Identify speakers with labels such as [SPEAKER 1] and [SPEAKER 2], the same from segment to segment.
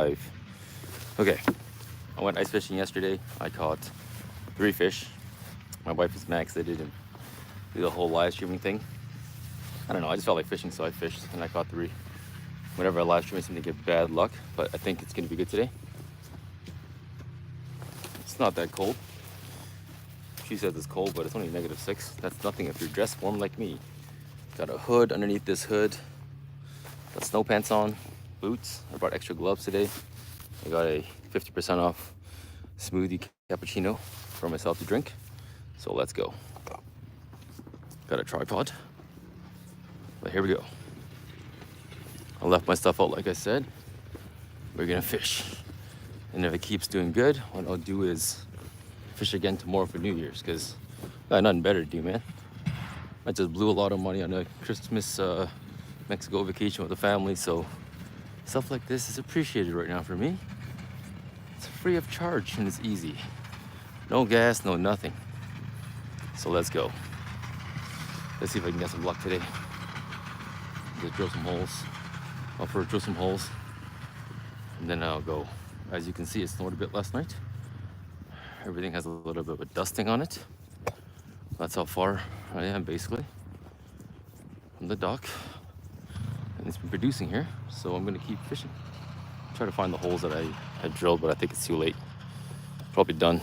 [SPEAKER 1] Okay, I went ice fishing yesterday. I caught 3 fish. My wife is mad 'cause I didn't do the whole live streaming thing. I don't know, I just felt like fishing, so I fished and I caught 3. Whenever I live stream, I seem to get bad luck, but I think it's gonna be good today. It's not that cold. She says it's cold, but it's only -6. That's nothing if you're dressed warm like me. Got a hood underneath this hood. Got snow pants on, boots. I brought extra gloves today. I got a 50% off smoothie cappuccino for myself to drink. So let's go. Got a tripod. But here we go. I left my stuff out like I said. We're gonna fish. And if it keeps doing good, what I'll do is fish again tomorrow for New Year's, because I got nothing better to do, man. I just blew a lot of money on a Christmas Mexico vacation with the family, so stuff like this is appreciated right now for me. It's free of charge and it's easy. No gas, no nothing. So let's go. Let's see if I can get some luck today. Just drill some holes. I'll first drill some holes and then I'll go. As you can see, it snowed a bit last night. Everything has a little bit of a dusting on it. That's how far I am basically from the dock. And it's been producing here, so I'm gonna keep fishing. Try to find the holes that I had drilled, but I think it's too late. Probably done.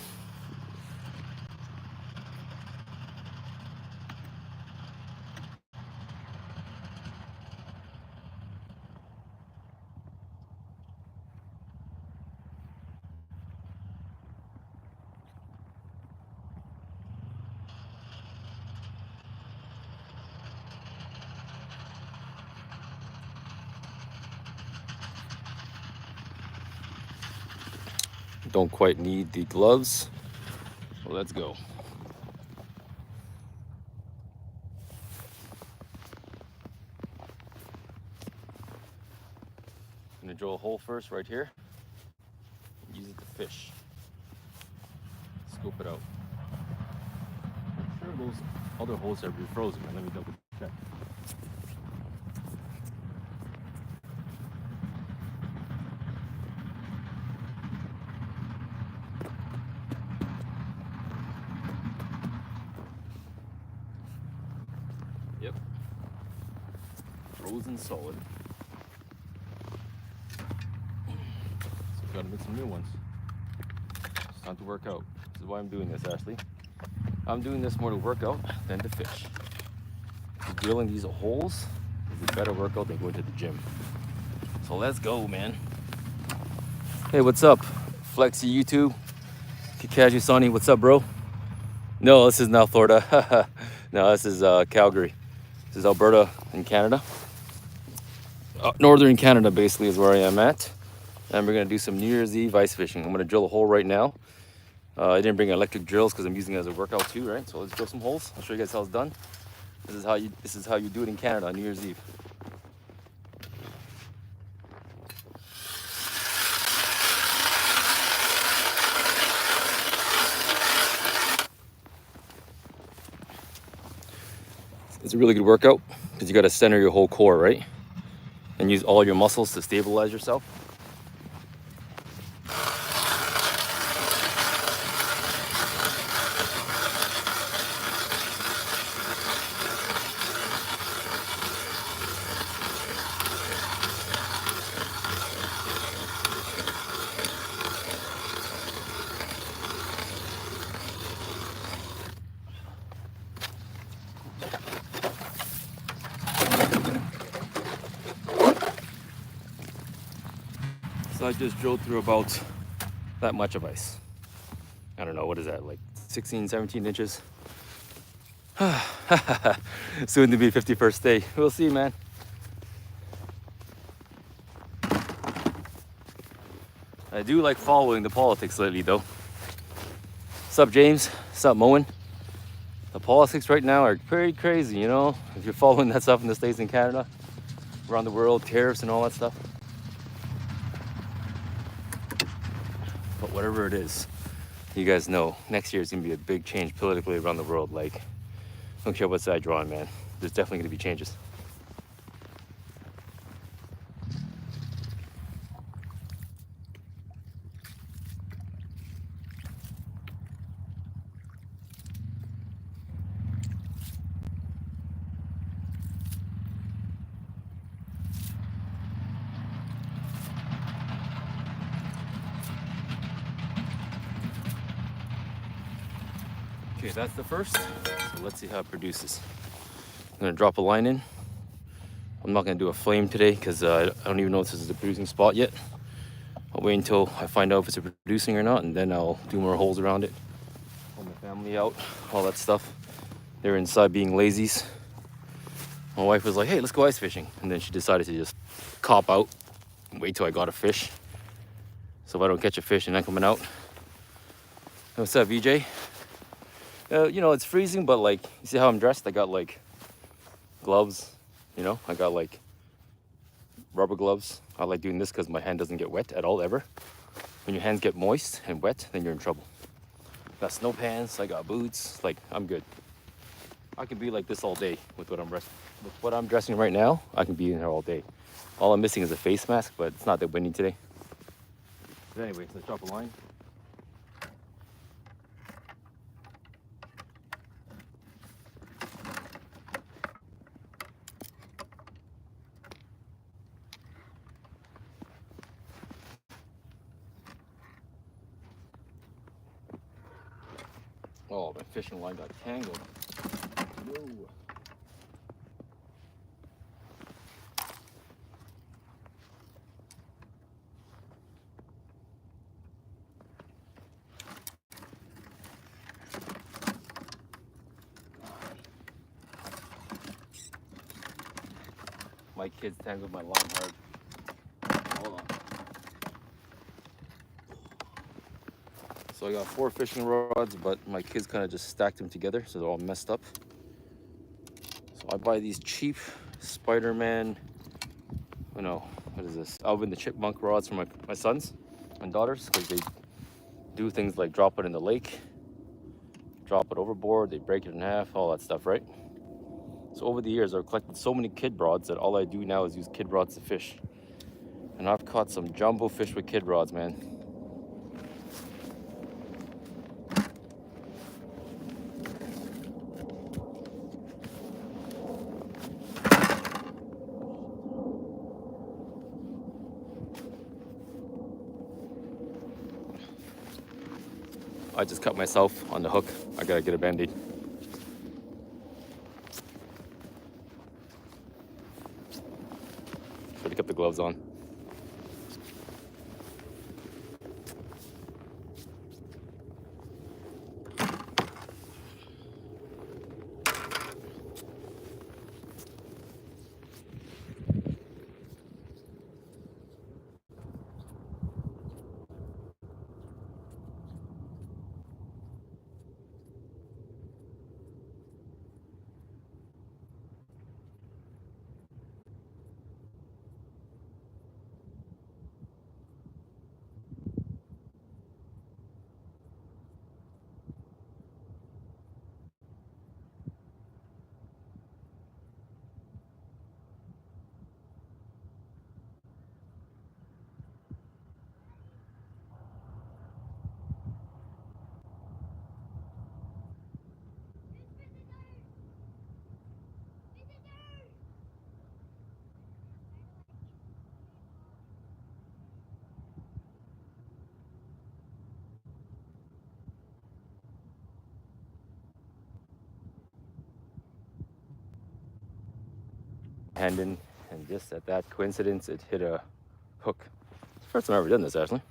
[SPEAKER 1] Don't quite need the gloves. Well, let's go. I'm gonna drill a hole first right here. Use it to fish. Scoop it out. I'm sure those other holes are refrozen, man. Let me double check. Yep. Frozen solid. So we gotta make some new ones. It's time to work out. This is why I'm doing this, Ashley. I'm doing this more to work out than to fish. Drilling these holes is a better workout than going to the gym. So let's go, man. Hey, what's up? Flexi YouTube. Kikaji Sonny, what's up, bro? No, this is not Florida. No, this is Calgary. This is Alberta in Canada. Northern Canada basically is where I am at. And we're gonna do some New Year's Eve ice fishing. I'm gonna drill a hole right now. I didn't bring electric drills because I'm using it as a workout too, right? So let's drill some holes. I'll show you guys how it's done. This is how you do it in Canada on New Year's Eve. It's a really good workout because you got to center your whole core, right? And use all your muscles to stabilize yourself. So I just drilled through about that much of ice. I don't know, what is that, like 16, 17 inches? Soon to be 51st day. We'll see, man. I do like following the politics lately, though. What's up, James? What's up, Moen? The politics right now are pretty crazy, you know? If you're following that stuff in the States and Canada, around the world, tariffs and all that stuff. But whatever it is, you guys know next year is gonna be a big change politically around the world. Like, I don't care what side you're on, man. There's definitely gonna be changes. Okay, that's the first. So let's see how it produces. I'm gonna drop a line in. I'm not gonna do a flame today because I don't even know if this is a producing spot yet. I'll wait until I find out if it's producing or not, and then I'll do more holes around it. Pull my family out, all that stuff. They're inside being lazies. My wife was like, hey, let's go ice fishing. And then she decided to just cop out and wait till I got a fish. So if I don't catch a fish and then coming out. What's up, VJ? You know, it's freezing, but like, you see how I'm dressed? I got like gloves, you know? I got like rubber gloves. I like doing this because my hand doesn't get wet at all, ever. When your hands get moist and wet, then you're in trouble. Got snow pants, I got boots, like, I'm good. I can be like this all day with what I'm dressing right now. I can be in here all day. All I'm missing is a face mask, but it's not that windy today. But anyway, let's drop a line. Oh, my fishing line got tangled. Whoa. My kids tangled my line hard. Hold on. So I got 4 fishing rods, but my kids kind of just stacked them together, so they're all messed up. So I buy these cheap Spider-Man, oh no, what is this? Alvin the Chipmunk rods for my sons and daughters, because they do things like drop it in the lake, drop it overboard, they break it in half, all that stuff, right? So over the years, I've collected so many kid rods that all I do now is use kid rods to fish. And I've caught some jumbo fish with kid rods, man. I just cut myself on the hook. I gotta get a Band-Aid. Should have kept the gloves on. Hand in, and just at that coincidence, it hit a hook. It's the first time I've ever done this, actually.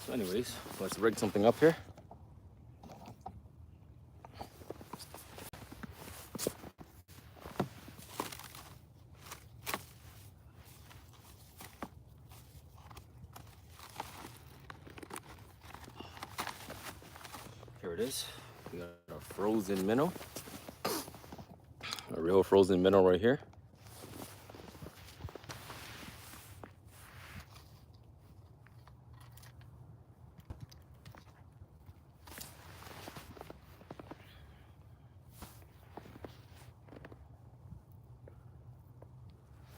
[SPEAKER 1] So anyways, let's rig something up here. Here it is. We got a frozen minnow. A real frozen minnow right here.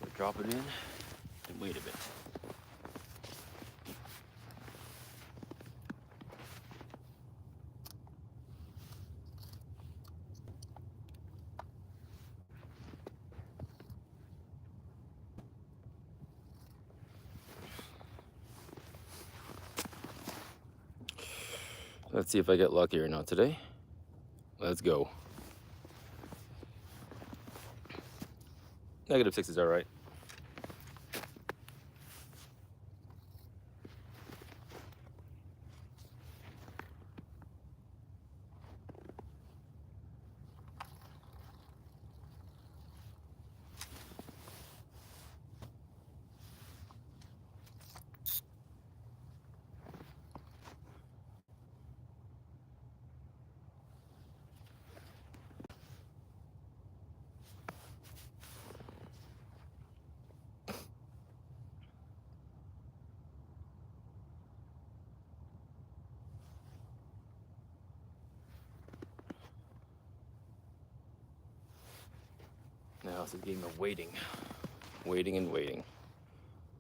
[SPEAKER 1] We'll drop it in and wait a bit. Let's see if I get lucky or not today. Let's go. -6 is all right. Now it's a game of waiting, waiting and waiting.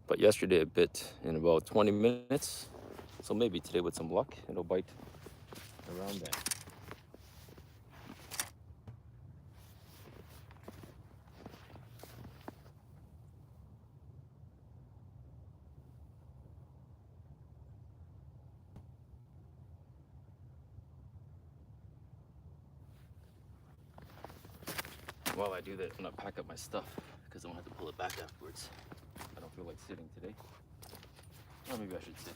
[SPEAKER 1] But yesterday it bit in about 20 minutes, so maybe today with some luck it'll bite around then. While I do that, I'm gonna pack up my stuff because I'm gonna have to pull it back afterwards. I don't feel like sitting today. Or maybe I should sit.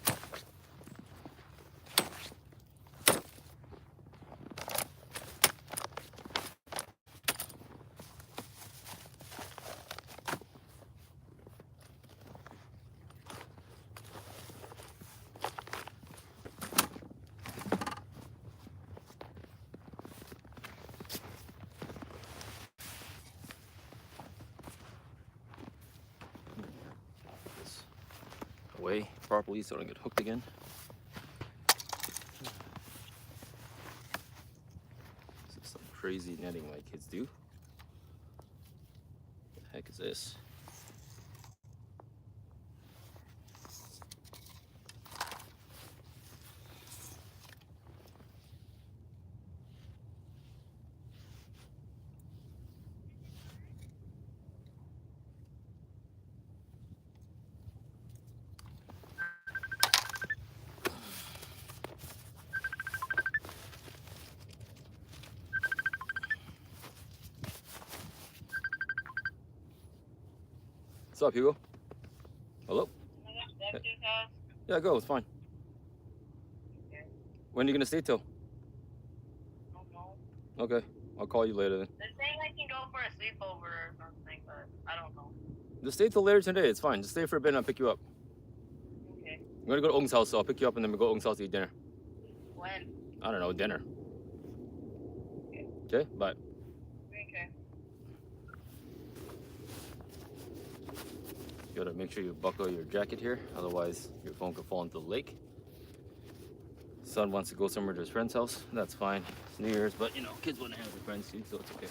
[SPEAKER 1] This away properly so I don't get hooked again. This is some crazy netting my kids do. What the heck is this? What's up, Hugo? Hello? Yeah, go. It's fine.
[SPEAKER 2] Okay.
[SPEAKER 1] When are you gonna stay till?
[SPEAKER 2] Don't know.
[SPEAKER 1] Okay, I'll call you later then.
[SPEAKER 2] They're saying I can go for a sleepover or something, but I don't know.
[SPEAKER 1] Just stay till later today. It's fine. Just stay for a bit and I'll pick you up.
[SPEAKER 2] Okay.
[SPEAKER 1] I'm gonna go to Ung's house, so I'll pick you up and then we'll go to Ung's house to eat dinner.
[SPEAKER 2] When?
[SPEAKER 1] I don't know, dinner.
[SPEAKER 2] Okay.
[SPEAKER 1] Okay, bye.
[SPEAKER 2] Okay.
[SPEAKER 1] You gotta make sure you buckle your jacket here, otherwise your phone could fall into the lake. Son wants to go somewhere to his friend's house. That's fine. It's New Year's, but you know, kids want to hang with their friends too, so it's okay.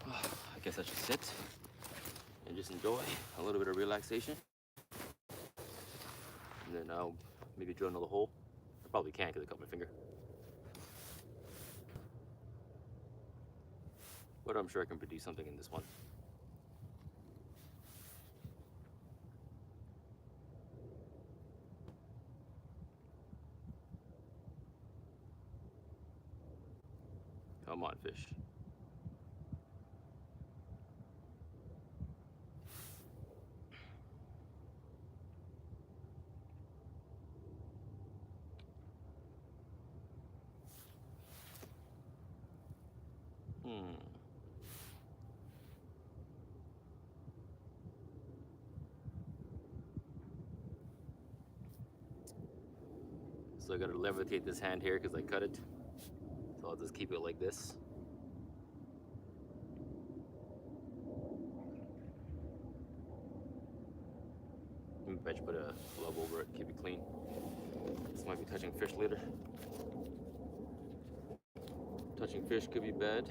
[SPEAKER 1] I guess I should sit and just enjoy a little bit of relaxation. And then I'll maybe drill another hole. I probably can't because I cut my finger. But I'm sure I can produce something in this one. Come on, fish. So I gotta levitate this hand here because I cut it. So I'll just keep it like this. Maybe I should put a glove over it, keep it clean. This might be touching fish later. Touching fish could be bad.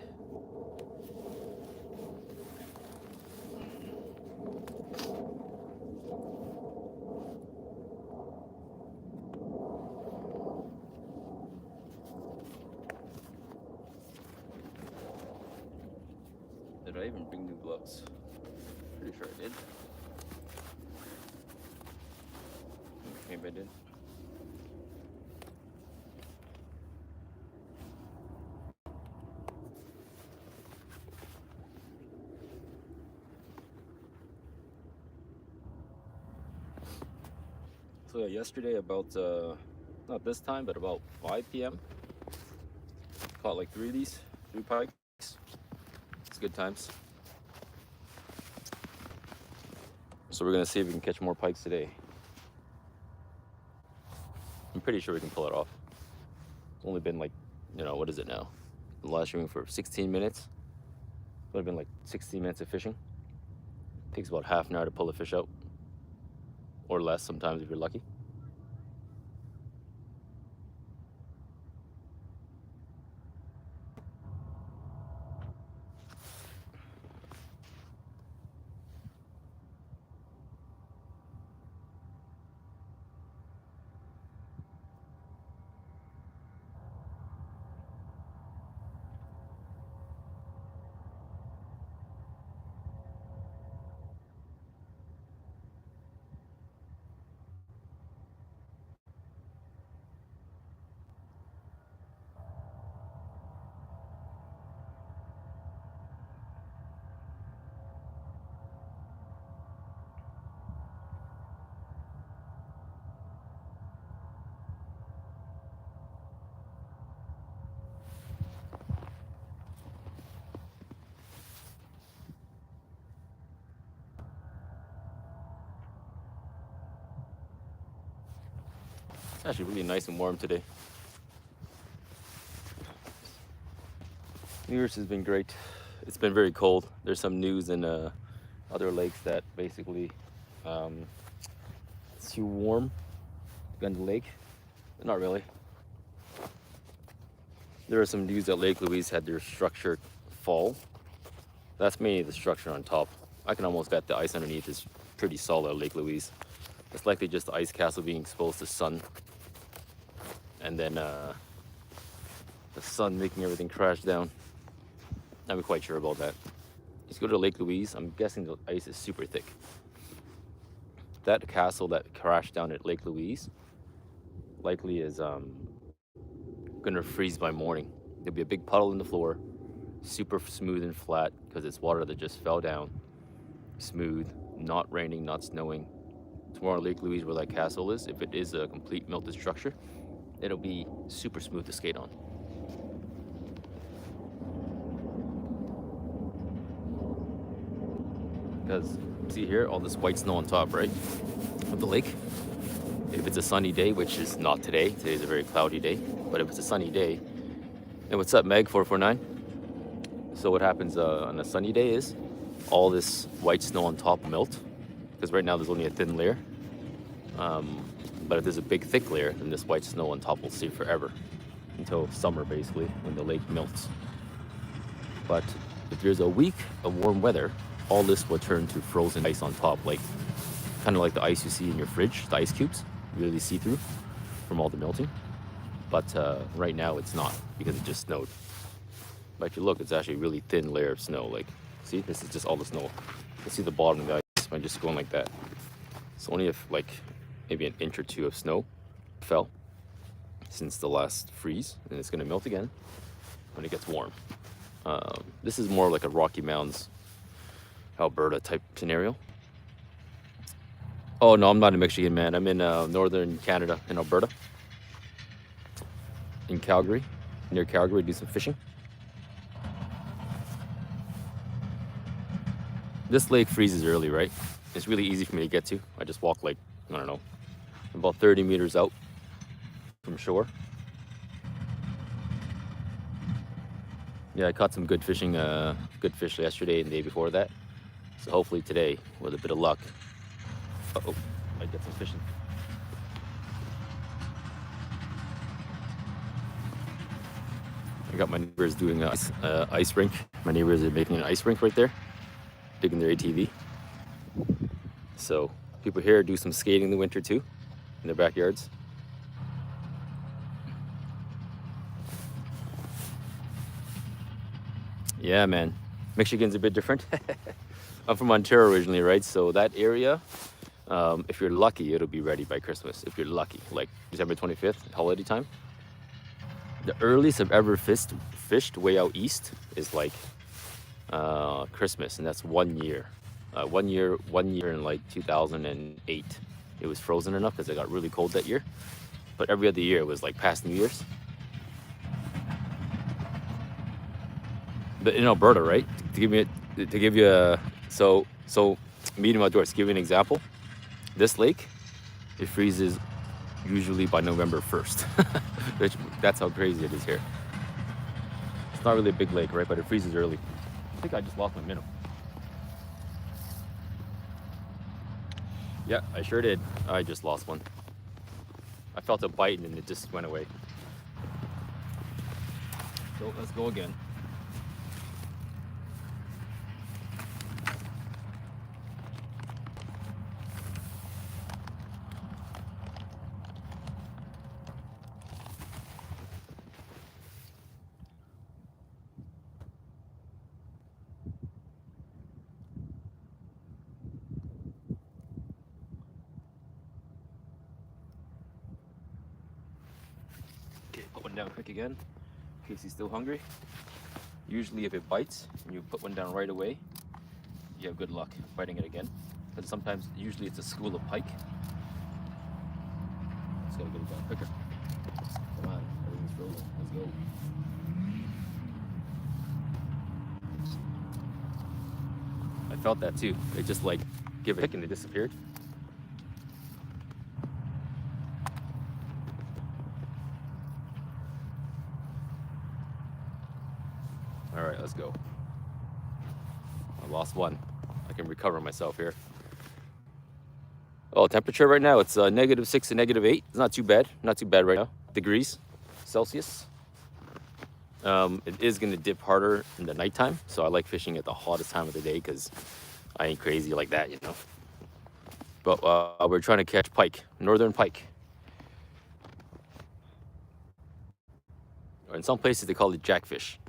[SPEAKER 1] I even bring new gloves? Pretty sure I did. Maybe I did. So yeah, yesterday about not this time, but about 5 p.m. caught like 3 of these, 3 pikes. It's good times. So we're gonna see if we can catch more pikes today. I'm pretty sure we can pull it off. It's only been like, what is it now? The last shooting for 16 minutes. It's only been like 16 minutes of fishing. Takes about half an hour to pull a fish out, or less sometimes if you're lucky. It's actually really nice and warm today. New Year's has been great. It's been very cold. There's some news in other lakes that basically it's too warm to go in the lake. But not really. There was some news that Lake Louise had their structure fall. That's mainly the structure on top. I can almost bet the ice underneath is pretty solid at Lake Louise. It's likely just the ice castle being exposed to sun, and then the sun making everything crash down. I'm quite sure about that. Just go to Lake Louise. I'm guessing the ice is super thick. That castle that crashed down at Lake Louise likely is gonna freeze by morning. There'll be a big puddle in the floor, super smooth and flat because it's water that just fell down. Smooth, not raining, not snowing. Tomorrow, Lake Louise, where that castle is, if it is a complete melted structure, it'll be super smooth to skate on. Because see here, all this white snow on top, right, of the lake. If it's a sunny day, which is not today, today's a very cloudy day, but if it's a sunny day, and what's up, Meg 449? So what happens on a sunny day is all this white snow on top melt, because right now there's only a thin layer. But if there's a big thick layer, then this white snow on top will stay forever until summer, basically, when the lake melts. But if there's a week of warm weather, all this will turn to frozen ice on top, like kind of like the ice you see in your fridge, the ice cubes, really see-through from all the melting. But right now it's not, because it just snowed. But if you look, it's actually a really thin layer of snow. Like, see, this is just all the snow. You see the bottom of the ice by just going like that. It's only if like maybe an inch or two of snow fell since the last freeze, and it's gonna melt again when it gets warm. This is more like a Rocky Mountains, Alberta type scenario. Oh no, I'm not in Michigan, man. I'm in northern Canada, in Alberta, in Calgary, near Calgary. Do some fishing. This lake freezes early, right? It's really easy for me to get to. I just walk like, I don't know, about 30 meters out from shore. Yeah, I caught some good fishing, good fish yesterday and the day before that. So hopefully today, with a bit of luck, I get some fishing. I got my neighbors doing an ice rink. My neighbors are making an ice rink right there, digging their ATV. So people here do some skating in the winter too, in their backyards. Yeah, man. Michigan's a bit different. I'm from Ontario originally, right? So that area, if you're lucky, it'll be ready by Christmas. If you're lucky, like December 25th, holiday time. The earliest I've ever fished way out east is like Christmas, and that's 1 year. 1 year in like 2008. It was frozen enough because it got really cold that year. But every other year it was like past New Year's. But in Alberta, right? To give you a so medium outdoors. To give you an example, this lake, it freezes usually by November 1st. That's how crazy it is here. It's not really a big lake, right? But it freezes early. I think I just lost my minnow. Yeah, I sure did. I just lost one. I felt a bite and it just went away. So let's go again. Put one down quick again, in case he's still hungry. Usually if it bites and you put one down right away, you have good luck biting it again. Because usually it's a school of pike. Just gotta get it down quicker. Come on, everything's frozen. Let's go. I felt that too. They just like give it a kick and they disappeared. All right, let's go. I lost one. I can recover myself here. Oh, temperature right now, it's -6 to -8. It's not too bad. Not too bad right now. Degrees Celsius. It is going to dip harder in the nighttime, so I like fishing at the hottest time of the day because I ain't crazy like that, you know. But we're trying to catch pike, northern pike. Or in some places they call it jackfish.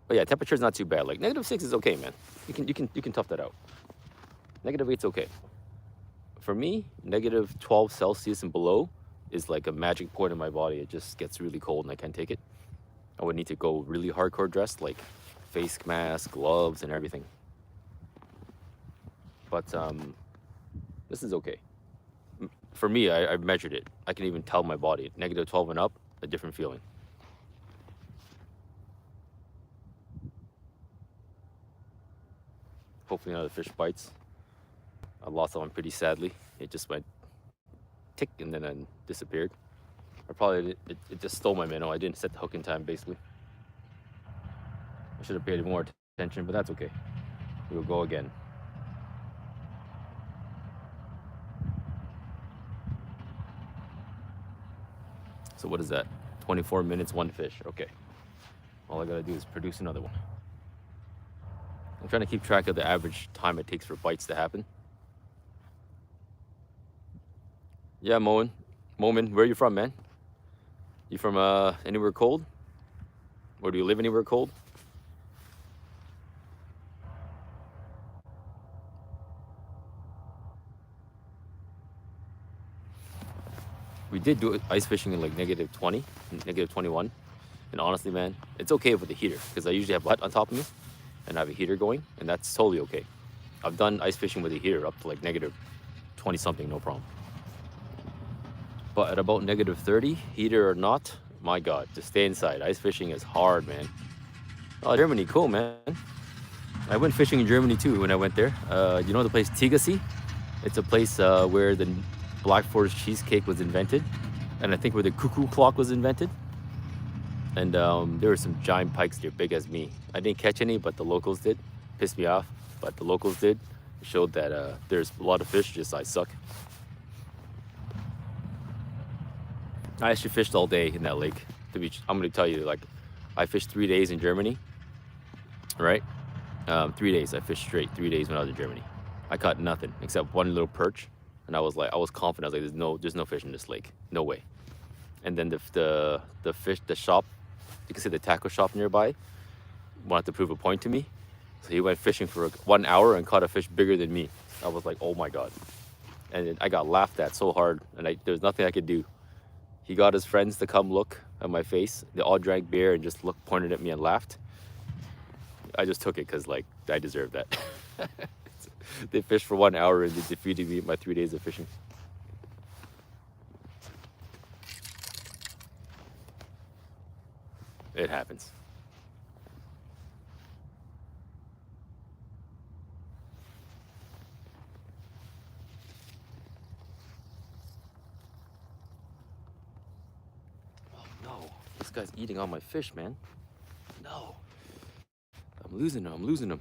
[SPEAKER 1] But yeah, temperature's not too bad. Like -6 is okay, man. You can tough that out. -8's okay. For me, -12 Celsius and below is like a magic point in my body. It just gets really cold and I can't take it. I would need to go really hardcore dressed, like face mask, gloves, and everything. But this is okay. For me, I've measured it. I can even tell my body, -12 and up, a different feeling. Hopefully none of the fish bites. I lost that one pretty sadly. It just went tick and then disappeared. It just stole my minnow. I didn't set the hook in time, basically. I should have paid more attention, but that's okay. We'll go again. So what is that? 24 minutes, one fish. Okay. All I gotta do is produce another one. I'm trying to keep track of the average time it takes for bites to happen. Yeah, Moen, where are you from, man? You from anywhere cold? Or do you live anywhere cold? We did do ice fishing in like -20, -21. And honestly, man, it's okay with the heater because I usually have a hut on top of me and I have a heater going, and that's totally okay. I've done ice fishing with a heater up to like -20 something, no problem. But at about -30, heater or not, my God, just stay inside. Ice fishing is hard, man. Oh, Germany, cool, man. I went fishing in Germany too when I went there. You know the place Tegernsee? It's a place where the Black Forest cheesecake was invented, and I think where the cuckoo clock was invented. And there were some giant pikes there, big as me. I didn't catch any, but the locals did. Pissed me off, but the locals did. It showed that there's a lot of fish, just I suck. I actually fished all day in that lake. I'm gonna tell you, like, I fished 3 days in Germany, right? 3 days, I fished straight 3 days when I was in Germany. I caught nothing except one little perch, and I was confident. I was like, there's no fish in this lake, no way. And then the shop, you can see the tackle shop nearby. wanted to prove a point to me. So he went fishing for 1 hour and caught a fish bigger than me. I was like, oh my God. And I got laughed at so hard, and there's nothing I could do. He got his friends to come look at my face. They all drank beer and just pointed at me and laughed. I just took it because, like, I deserved that. They fished for 1 hour and they defeated me in my 3 days of fishing. It happens. Oh no, this guy's eating all my fish, man. No. I'm losing him. I'm losing him.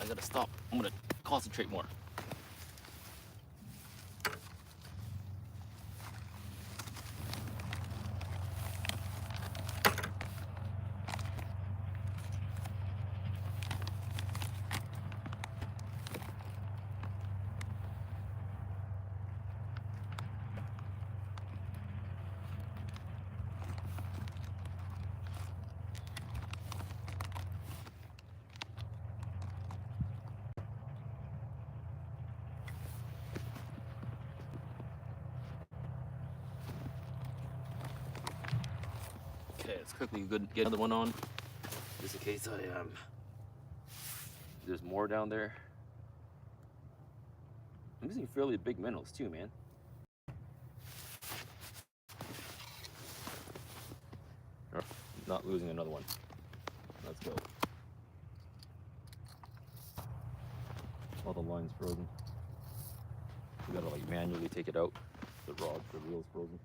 [SPEAKER 1] I gotta stop. I'm gonna concentrate more. Okay, let's quickly get another one on, just in case there's more down there. I'm using fairly big minnows too, man. Not losing another one. Let's go. All the line's frozen. We gotta like manually take it out. The reel's frozen.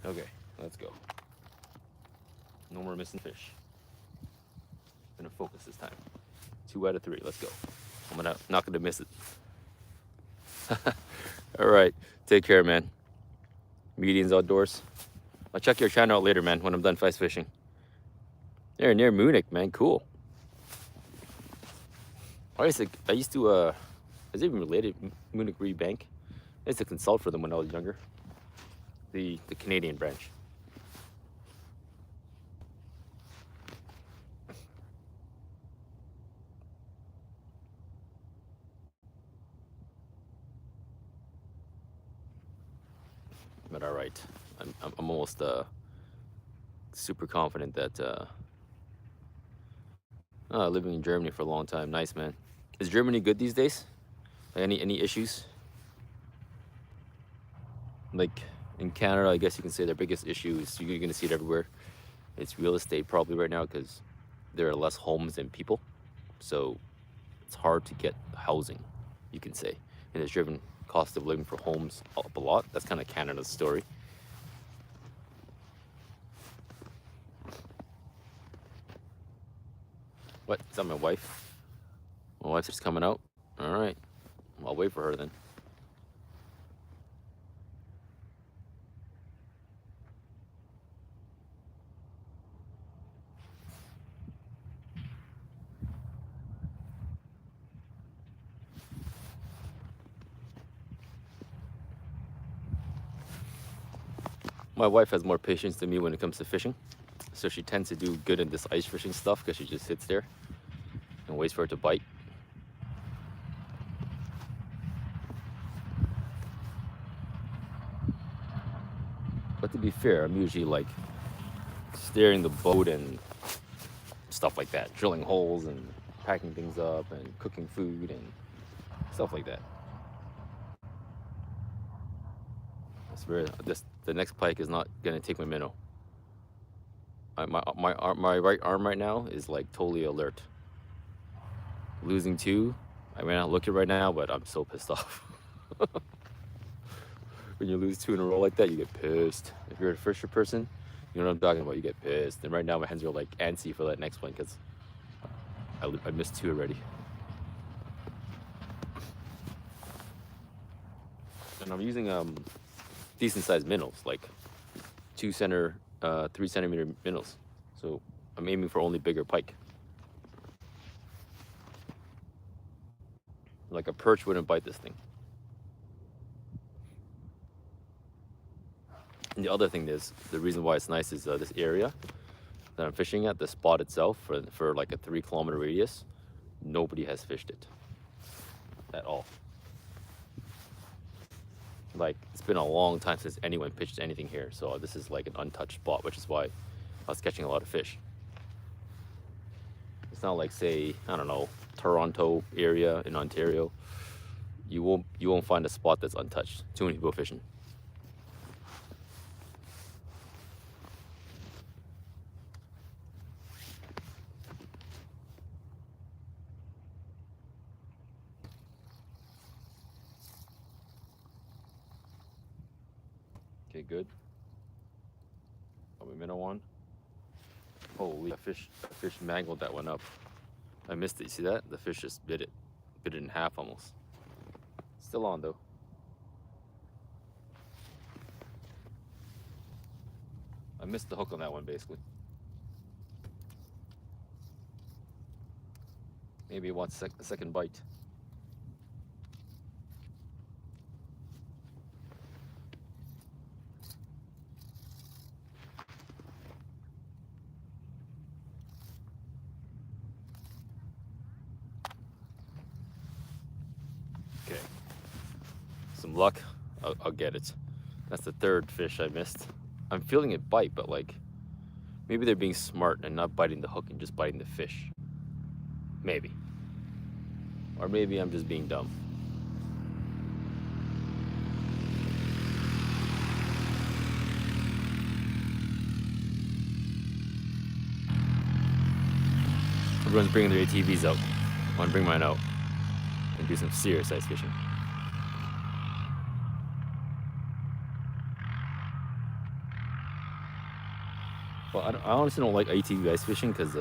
[SPEAKER 1] Okay, let's go. No more missing fish. I'm gonna focus this time. 2 out of 3. Let's go. I'm not gonna miss it. All right, take care, man. Medians Outdoors. I'll check your channel out later, man, when I'm done ice fishing. They're near Munich, man. Cool. I used to I was even related Munich Re Bank. I used to consult for them when I was younger. The Canadian branch. But all right, I'm almost super confident that living in Germany for a long time. Nice, man. Is Germany good these days? Like any issues? Like in Canada, I guess you can say their biggest issue is you're gonna see it everywhere. It's real estate probably right now because there are less homes than people, so it's hard to get housing. You can say, and it's driven cost of living for homes up a lot. That's kind of Canada's story. What? Is that my wife? My wife's just coming out. All right, I'll wait for her then. My wife has more patience than me when it comes to fishing, so she tends to do good in this ice fishing stuff because she just sits there and waits for it to bite. But to be fair, I'm usually like steering the boat and stuff like that, drilling holes and packing things up and cooking food and stuff like that. I swear, the next pike is not gonna take my minnow. My right arm right now is like totally alert. Losing 2, I may not look it right now, but I'm so pissed off. When you lose 2 in a row like that, you get pissed. If you're a fisher person, you know what I'm talking about. You get pissed. And right now my hands are like antsy for that next one because I missed 2 already. And I'm using decent sized minnows, like 3 centimeter minnows. So I'm aiming for only bigger pike. Like a perch wouldn't bite this thing. And the other thing is, the reason why it's nice is this area that I'm fishing at, the spot itself, for like a 3 kilometer radius, nobody has fished it at all. Like, it's been a long time since anyone pitched anything here, so this is like an untouched spot, which is why I was catching a lot of fish. It's not like, say, I don't know, Toronto area in Ontario. You won't find a spot that's untouched. Too many people fishing. Okay, good. Got my minnow on. Holy, a fish mangled that one up. I missed it. You see that? The fish just bit it in half almost. Still on though. I missed the hook on that one basically. Maybe it wants a second bite. Okay. Some luck, I'll get it. That's the third fish I missed. I'm feeling it bite, but like, maybe they're being smart and not biting the hook and just biting the fish. Maybe. Or maybe I'm just being dumb. Everyone's bringing their ATVs out. I want to bring mine out and do some serious ice fishing. Well, I honestly don't like ATV ice fishing because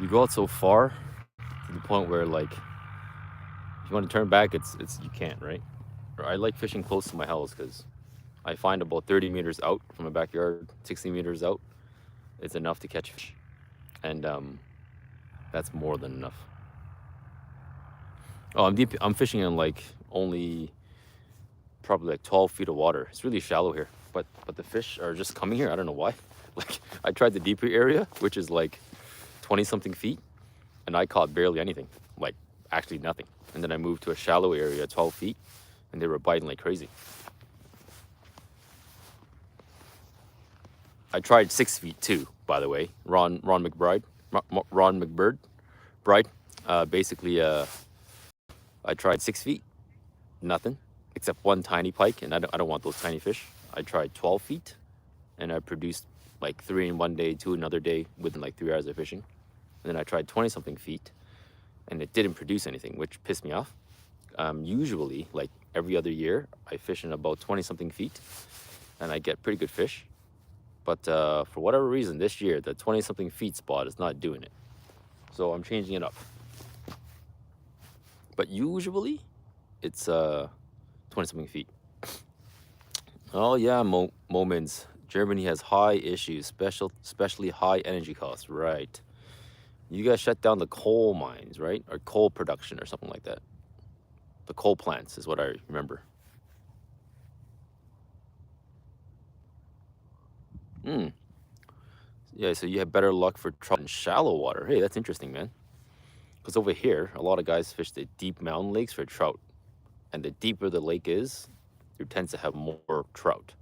[SPEAKER 1] you go out so far to the point where, like, if you want to turn back, it's you can't, right? Or I like fishing close to my house because I find about 30 meters out from my backyard, 60 meters out, it's enough to catch fish, and that's more than enough. Oh, I'm deep. I'm fishing in like only probably like 12 feet of water. It's really shallow here, but the fish are just coming here. I don't know why. Like, I tried the deeper area, which is like 20 something feet, and I caught barely anything, like actually nothing. And then I moved to a shallow area, 12 feet, and they were biting like crazy. I tried 6 feet too, by the way. Ron McBride, basically, I tried 6 feet, nothing, except one tiny pike, and I don't want those tiny fish. I tried 12 feet, and I produced like 3 in one day, 2 another day, within like 3 hours of fishing. And then I tried 20 something feet, and it didn't produce anything, which pissed me off. Usually, like every other year, I fish in about 20 something feet, and I get pretty good fish. But for whatever reason, this year, the 20 something feet spot is not doing it. So I'm changing it up. But usually, it's 20 something feet. Oh yeah, moments. Germany has high issues, especially high energy costs. Right. You guys shut down the coal mines, right? Or coal production or something like that. The coal plants is what I remember. Yeah, so you have better luck for trout in shallow water. Hey, that's interesting, man. Because over here, a lot of guys fish the deep mountain lakes for trout. And the deeper the lake is, there tends to have more trout.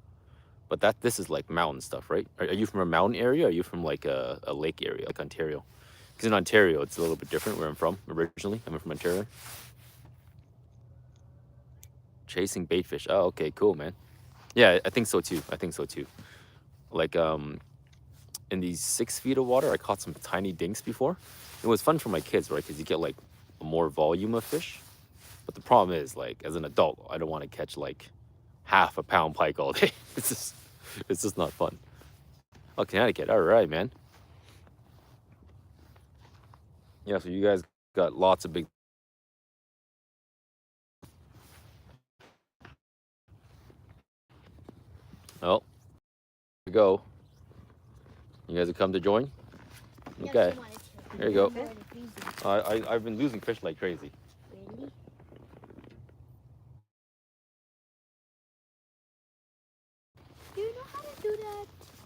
[SPEAKER 1] But this is like mountain stuff, right? Are you from a mountain area? Or are you from like a lake area, like Ontario? Because in Ontario, it's a little bit different where I'm from originally. I'm from Ontario. Chasing bait fish. Oh, okay, cool, man. Yeah, I think so too. Like, in these 6 feet of water, I caught some tiny dinks before. It was fun for my kids, right? Because you get like more volume of fish. But the problem is, like, as an adult, I don't want to catch like half a pound pike all day. It's just not fun. Oh, Connecticut. All right, man. Yeah, so you guys got lots of big. Oh, here we go. You guys have come to join? Okay. There you go. I've been losing fish like crazy.
[SPEAKER 3] Really?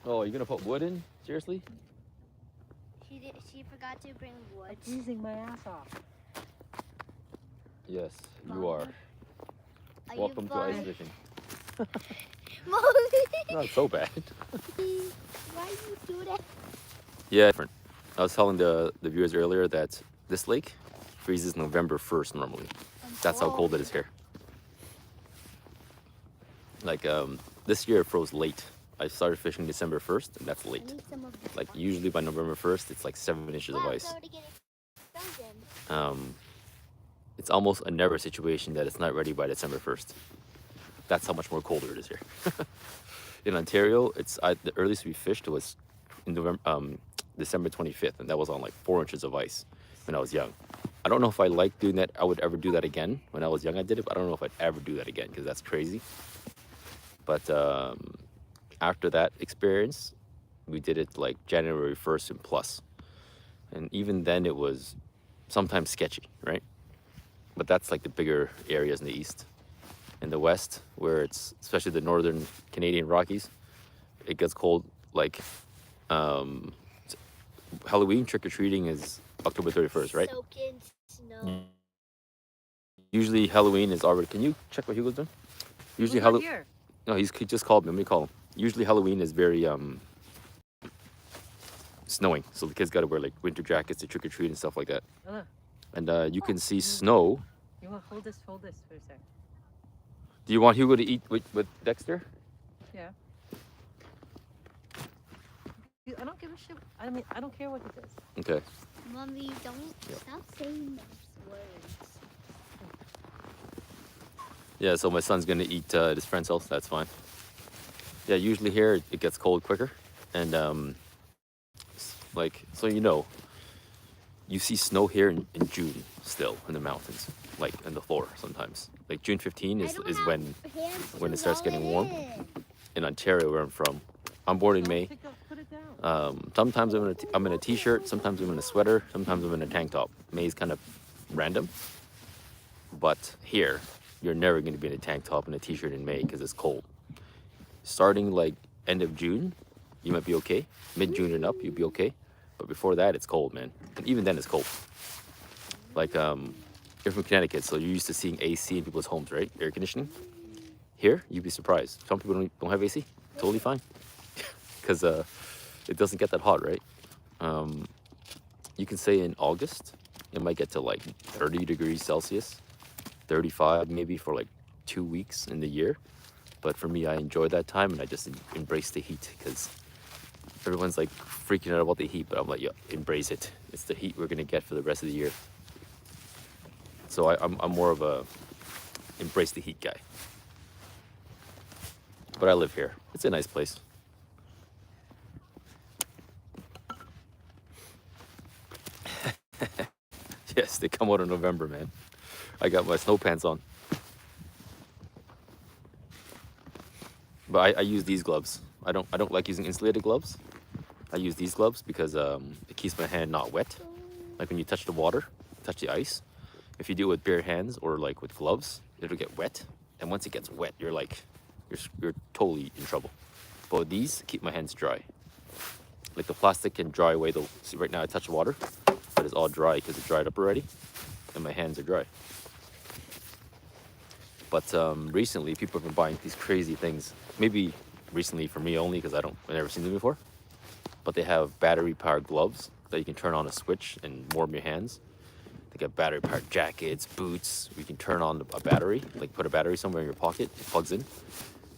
[SPEAKER 1] Oh, you're gonna put wood in? Seriously?
[SPEAKER 3] She forgot to bring wood.
[SPEAKER 4] I'm freezing my ass off.
[SPEAKER 1] Yes, you are.
[SPEAKER 3] Are
[SPEAKER 1] Welcome
[SPEAKER 3] you
[SPEAKER 1] to ice
[SPEAKER 3] fine?
[SPEAKER 1] fishing.
[SPEAKER 3] Mommy,
[SPEAKER 1] Not so bad.
[SPEAKER 3] why you do that?
[SPEAKER 1] Yeah, different. I was telling the viewers earlier that this lake freezes November 1st normally. That's how cold it is here. Like this year it froze late. I started fishing December 1st, and that's
[SPEAKER 3] I
[SPEAKER 1] late.
[SPEAKER 3] need some of this.
[SPEAKER 1] Like usually by November 1st, it's like 7 inches of
[SPEAKER 3] Wow,
[SPEAKER 1] ice.
[SPEAKER 3] it's already getting frozen.
[SPEAKER 1] It's almost a never situation that it's not ready by December 1st. That's how much more colder it is here. In Ontario, the earliest we fished was in December 25th, and that was on like 4 inches of ice when I was young. I don't know if I like doing that. I would ever do that again. When I was young, I did it, but I don't know if I'd ever do that again because that's crazy. But after that experience, we did it like January 1st and plus. And even then, it was sometimes sketchy, right? But that's like the bigger areas in the east. In the west, where it's especially the northern Canadian Rockies, it gets cold. Like Halloween trick-or-treating is October 31st, right?
[SPEAKER 3] Soaked in snow.
[SPEAKER 1] Usually Halloween is already. Can you check what Hugo's doing? Usually
[SPEAKER 4] Who's not
[SPEAKER 1] Halloween.
[SPEAKER 4] here?
[SPEAKER 1] No, he just called me. Let me call him. Usually Halloween is very snowing, so the kids got to wear like winter jackets to trick or treat and stuff like that.
[SPEAKER 4] Ella,
[SPEAKER 1] And you can see snow.
[SPEAKER 4] you want hold this for a sec.
[SPEAKER 1] Do you want Hugo to eat with Dexter?
[SPEAKER 4] Yeah. I don't give a shit. I mean, I don't care what he does.
[SPEAKER 1] Okay.
[SPEAKER 3] Mommy, don't stop saying those words.
[SPEAKER 1] Yeah, so my son's gonna eat at his friend's house. That's fine. Yeah, usually here it gets cold quicker, and like so you see snow here in June still in the mountains, like in the floor sometimes. Like June 15 is when it starts getting warm. In Ontario, where I'm from. I'm born in May.
[SPEAKER 4] Put it down.
[SPEAKER 1] Sometimes I'm in a t-shirt, sometimes I'm in a sweater, sometimes I'm in a tank top. May is kind of random, but here you're never going to be in a tank top and a t-shirt in May because it's cold. Starting like end of June, you might be okay. Mid-June and up, you'll be okay. But before that, it's cold, man. And even then, it's cold. Like you're from Connecticut, so you're used to seeing AC in people's homes, right? Air conditioning. Here, you'd be surprised. Some people don't have AC. Totally fine. Because it doesn't get that hot, right? You can say in August, it might get to like 30 degrees Celsius, 35 maybe for like 2 weeks in the year. But for me, I enjoy that time and I just embrace the heat because everyone's like freaking out about the heat, but I'm like, yeah, embrace it. It's the heat we're gonna get for the rest of the year. So I'm more of a embrace the heat guy. But I live here. It's a nice place. Yes, they come out in November, man. I got my snow pants on. But I use these gloves. I don't like using insulated gloves. I use these gloves because it keeps my hand not wet. Like when you touch the water, touch the ice. If you do it with bare hands or like with gloves, it'll get wet. And once it gets wet, you're like, you're totally in trouble. But these keep my hands dry. Like the plastic can dry away. See, right now I touch water, but it's all dry because it dried up already, and my hands are dry. But recently, people have been buying these crazy things. Maybe recently for me only because I've never seen them before. But they have battery-powered gloves that you can turn on a switch and warm your hands. They got battery-powered jackets, boots. You can turn on a battery, like put a battery somewhere in your pocket. It plugs in.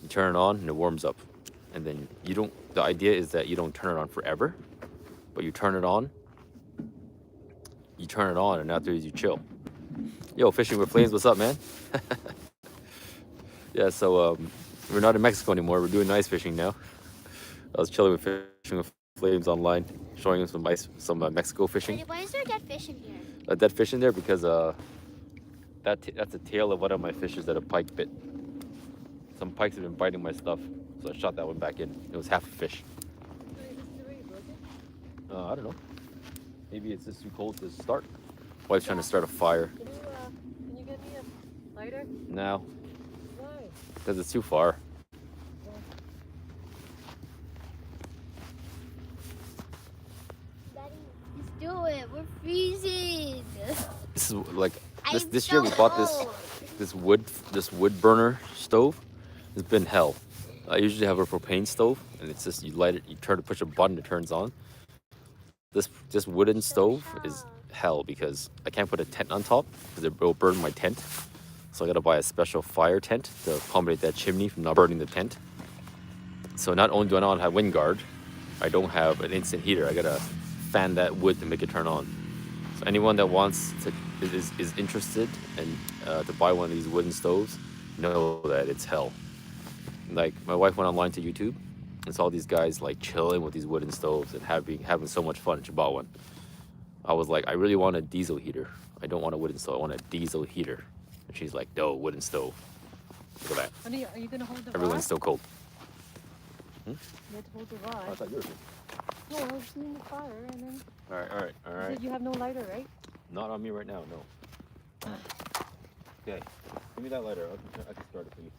[SPEAKER 1] You turn it on and it warms up. And then the idea is that you don't turn it on forever, but you turn it on. You turn it on and after you chill. Yo, Fishing with Flames, what's up, man? Yeah, so we're not in Mexico anymore. We're doing ice fishing now. I was chilling with Fishing with Flames online, showing him some Mexico fishing.
[SPEAKER 3] Why is there dead fish in here?
[SPEAKER 1] A dead fish in there because that's the tail of one of my fishes that a pike bit. Some pikes have been biting my stuff, so I shot that one back in. It was half a fish. I don't know. Maybe it's just too cold to start. Wife's trying to start a fire.
[SPEAKER 4] Can you get me a lighter?
[SPEAKER 1] Now,
[SPEAKER 4] Why?
[SPEAKER 1] because it's too far.
[SPEAKER 3] do it. We're freezing.
[SPEAKER 1] This is like
[SPEAKER 3] I'm
[SPEAKER 1] this year we
[SPEAKER 3] so
[SPEAKER 1] bought
[SPEAKER 3] cold.
[SPEAKER 1] this wood burner stove. It's been hell. I usually have a propane stove, and it's just you light it, you turn to push a button, it turns on. This wooden stove is hell because I can't put a tent on top because it will burn my tent. So I gotta buy a special fire tent to accommodate that chimney from not burning the tent. So not only do I not have wind guard, I don't have an instant heater. I gotta fan that wood to make it turn on. So anyone that wants to is interested in to buy one of these wooden stoves, know that it's hell. Like my wife went online to YouTube and saw these guys like chilling with these wooden stoves and having so much fun. And she bought one. I was like, I really want a diesel heater. I don't want a wooden stove. I want a diesel heater. And she's like, no, wooden stove. Look at that.
[SPEAKER 4] Honey, are you gonna hold the
[SPEAKER 1] Everyone's
[SPEAKER 4] rod?
[SPEAKER 1] still cold.
[SPEAKER 4] You have to hold the rod.
[SPEAKER 1] thought you were.
[SPEAKER 4] No, I was seeing the fire, and then
[SPEAKER 1] All right.
[SPEAKER 4] you said you have no lighter, right?
[SPEAKER 1] Not on me right now, no. Okay, give me that lighter. I can start it for you.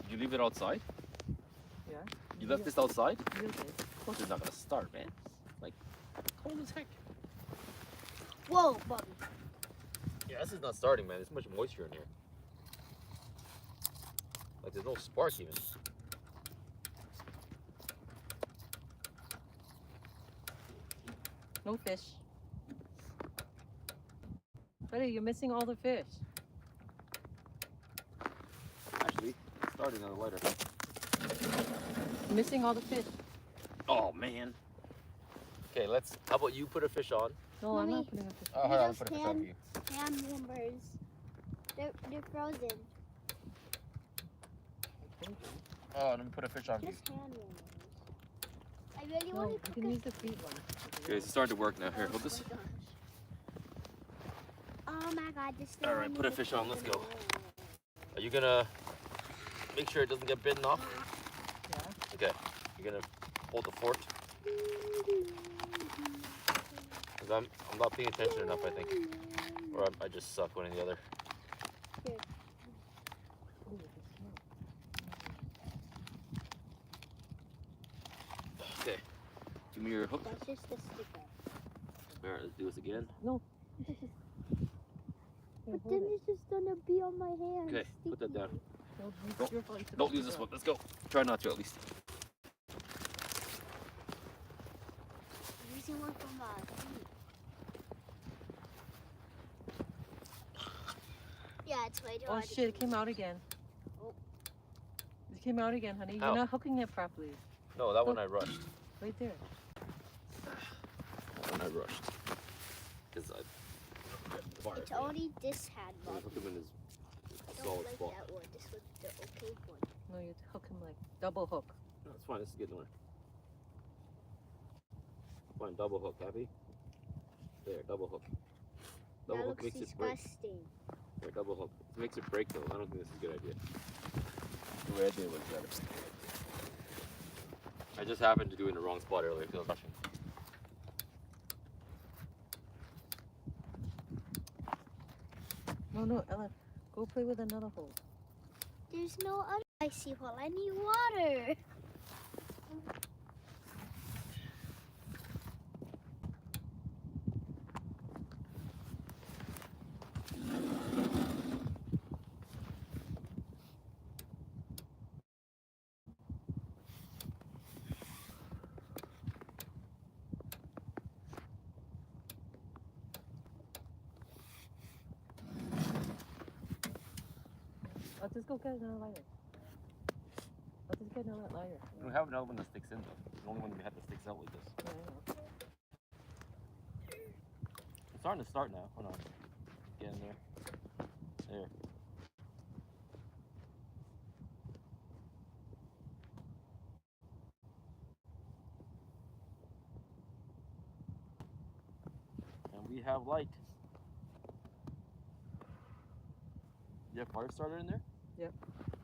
[SPEAKER 1] Did you leave it outside?
[SPEAKER 4] Yeah.
[SPEAKER 1] You left this outside?
[SPEAKER 4] Real good.
[SPEAKER 1] Of course it's not gonna start, man. Like, cold as heck.
[SPEAKER 3] Whoa, Bobby.
[SPEAKER 1] Yeah, this is not starting, man. There's so much moisture in here. Like, there's no spark even.
[SPEAKER 4] No fish. Buddy, you're missing all the fish.
[SPEAKER 1] Actually, it's starting on the lighter.
[SPEAKER 4] You're missing all the fish.
[SPEAKER 1] Oh, man. Okay, how about you put a fish on?
[SPEAKER 4] No, I'm
[SPEAKER 3] Mommy.
[SPEAKER 4] not putting a fish.
[SPEAKER 1] Oh, hold on, I'll put a fish on for you.
[SPEAKER 3] Hand warmers. They're frozen.
[SPEAKER 1] Oh, let me put a fish on for you.
[SPEAKER 3] Just hand warmers. I really
[SPEAKER 4] No,
[SPEAKER 3] want
[SPEAKER 4] you
[SPEAKER 3] to
[SPEAKER 4] can use the feet one.
[SPEAKER 1] Okay, it's starting to work now. Here, hold this.
[SPEAKER 3] Oh my god, this
[SPEAKER 1] All right, put a fish on, let's go. Are you gonna make sure it doesn't get bitten off?
[SPEAKER 4] Yeah.
[SPEAKER 1] Okay. You're gonna hold the fort? Because I'm not paying attention enough, I think. Or I just suck, one or the other.
[SPEAKER 4] Ooh, it's small.
[SPEAKER 1] Okay. Give me your hook.
[SPEAKER 3] That's just a sticker.
[SPEAKER 1] Alright, let's do this again.
[SPEAKER 4] Here,
[SPEAKER 3] But
[SPEAKER 4] hold
[SPEAKER 3] then
[SPEAKER 4] it.
[SPEAKER 3] it's just gonna be on my hand.
[SPEAKER 1] Okay, put that down.
[SPEAKER 4] Don't use your phone to
[SPEAKER 1] Don't
[SPEAKER 4] the
[SPEAKER 1] use this
[SPEAKER 4] rod.
[SPEAKER 1] one. Let's go. Try not to, at least.
[SPEAKER 3] I'm using one from yeah, it's way too
[SPEAKER 4] Oh
[SPEAKER 3] hard to
[SPEAKER 4] shit, it
[SPEAKER 3] use.
[SPEAKER 4] came out again.
[SPEAKER 3] Oh.
[SPEAKER 4] It came out again, honey.
[SPEAKER 1] How?
[SPEAKER 4] You're not hooking it properly.
[SPEAKER 1] No, that one I rushed.
[SPEAKER 4] Right there.
[SPEAKER 1] That one I rushed. Because I...
[SPEAKER 3] It's only this hand,
[SPEAKER 1] I
[SPEAKER 3] Bob.
[SPEAKER 1] hook him in his
[SPEAKER 3] I don't
[SPEAKER 1] solid
[SPEAKER 3] like
[SPEAKER 1] spot.
[SPEAKER 3] that one. This one's the okay one.
[SPEAKER 4] No, you hook him like double hook.
[SPEAKER 1] No, it's fine. This is getting one. Fine, double hook. Happy? There, double hook. Double
[SPEAKER 3] That
[SPEAKER 1] hook
[SPEAKER 3] looks
[SPEAKER 1] makes it break.
[SPEAKER 3] disgusting.
[SPEAKER 1] There, double hook. It makes it break though. I don't think this is a good idea. The way I did it was better. I just happened to do it in the wrong spot earlier because I was rushing.
[SPEAKER 4] No, Ella. Go play with another hole.
[SPEAKER 3] There's no other icy hole. I need water.
[SPEAKER 4] I'll just go get another lighter. I'll just get another lighter.
[SPEAKER 1] We have another one that sticks in though. It's the only one we have that sticks out like this.
[SPEAKER 4] Yeah, I know.
[SPEAKER 1] It's starting to start now. Hold on. Get in there. There. And we have light. You have fire starter in there?
[SPEAKER 4] Yep.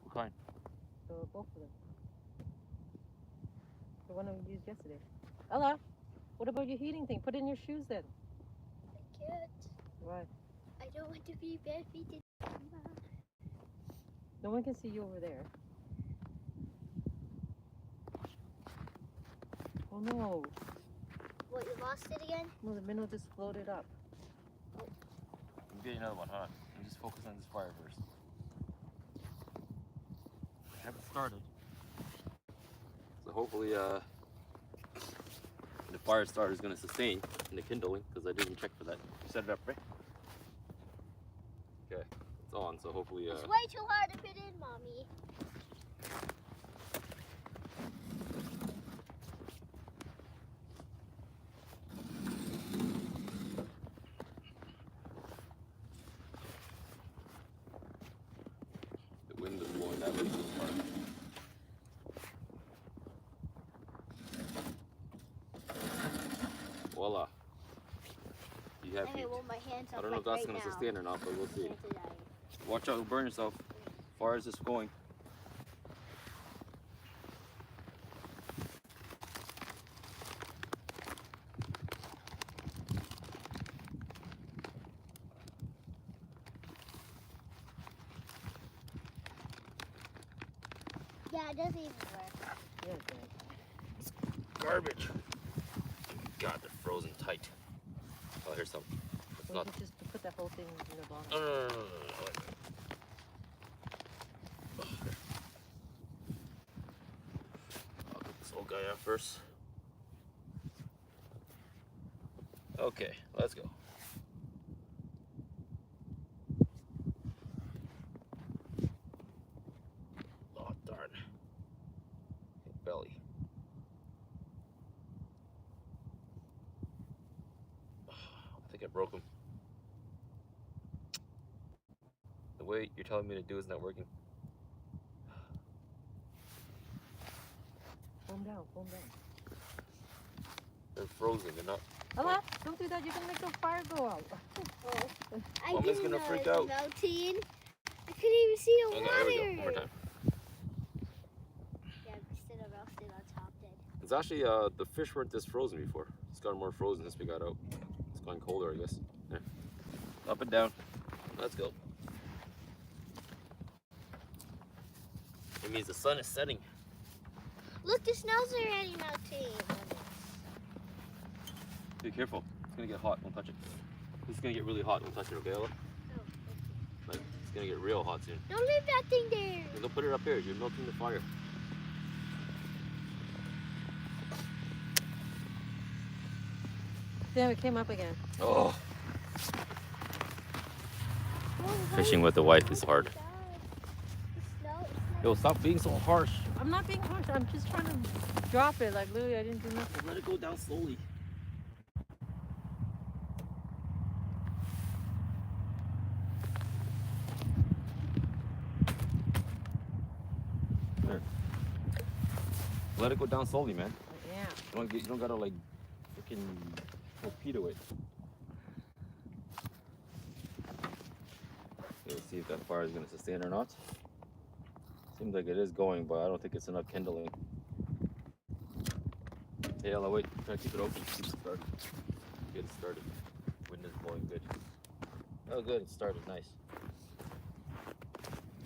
[SPEAKER 1] What kind?
[SPEAKER 4] Both of them. The one we used yesterday. Ella, what about your heating thing? Put it in your shoes then.
[SPEAKER 3] I can't.
[SPEAKER 4] Why?
[SPEAKER 3] I don't want to be barefooted.
[SPEAKER 4] No one can see you over there. Oh no.
[SPEAKER 3] What, you lost it again?
[SPEAKER 4] Well, the minnow just floated up.
[SPEAKER 1] I'm getting another one, huh? I'm just focus on this fire first. I haven't started. So hopefully the fire starter is going to sustain in the kindling because I didn't check for that. You set it up, right? Okay, it's on, so hopefully
[SPEAKER 3] It's way too hard to fit in, Mommy.
[SPEAKER 1] the wind is blowing that way so far. Voila. You have
[SPEAKER 3] Okay,
[SPEAKER 1] heat.
[SPEAKER 3] well, my hands
[SPEAKER 1] I
[SPEAKER 3] up
[SPEAKER 1] don't know
[SPEAKER 3] like
[SPEAKER 1] if that's
[SPEAKER 3] right
[SPEAKER 1] going to
[SPEAKER 3] now.
[SPEAKER 1] sustain or not, but we'll see.
[SPEAKER 3] Hands are dying.
[SPEAKER 1] Watch out, you'll burn yourself. Far as it's going.
[SPEAKER 3] Yeah, it doesn't even work.
[SPEAKER 4] Yeah, it does.
[SPEAKER 1] Garbage. God, they're frozen tight. Oh, here's some. It's
[SPEAKER 4] Well,
[SPEAKER 1] not.
[SPEAKER 4] you just put that whole thing in the bottom.
[SPEAKER 1] No. I'll get this old guy out first. Okay, let's go. Oh, darn. Hit belly. I think I broke him. The way you're telling me to do is not working.
[SPEAKER 4] Calm down, calm down.
[SPEAKER 1] They're frozen. They're not.
[SPEAKER 4] Ella, don't do that. You're gonna make the fire go out.
[SPEAKER 3] Oh. I
[SPEAKER 1] Mama's
[SPEAKER 3] didn't
[SPEAKER 1] gonna
[SPEAKER 3] know
[SPEAKER 1] freak
[SPEAKER 3] it was
[SPEAKER 1] out.
[SPEAKER 3] melting. I couldn't even see the
[SPEAKER 1] Okay,
[SPEAKER 3] water.
[SPEAKER 1] there we go. One more time.
[SPEAKER 3] Yeah, instead of roasted on top then.
[SPEAKER 1] It's actually the fish weren't this frozen before. It's gotten more frozen since we got out. It's gone colder, I guess. There. Up and down. Let's go. It means the sun is setting.
[SPEAKER 3] Look, the snow's already melting.
[SPEAKER 1] Be careful. It's gonna get hot. Don't touch it. It's gonna get really hot. Don't touch it, okay, Ella?
[SPEAKER 3] Oh,
[SPEAKER 1] Like, it's gonna get real hot soon.
[SPEAKER 3] don't leave that thing there.
[SPEAKER 1] And don't put it up here. You're melting the fire.
[SPEAKER 4] Damn, it came up again.
[SPEAKER 1] Oh. Fishing with the wife is hard. Yo, stop being so harsh.
[SPEAKER 4] I'm not being harsh. I'm just trying to drop it. Like, literally, I didn't do nothing.
[SPEAKER 1] Let it go down slowly. There. Let it go down slowly, man.
[SPEAKER 4] Yeah.
[SPEAKER 1] You don't gotta like freaking torpedo it. Let's see if that fire is gonna sustain or not. Seems like it is going, but I don't think it's enough kindling. Hey, Ella, wait. Try to keep it open. Keep it started. Get it started. Wind is blowing good. Oh, good. It started. Nice.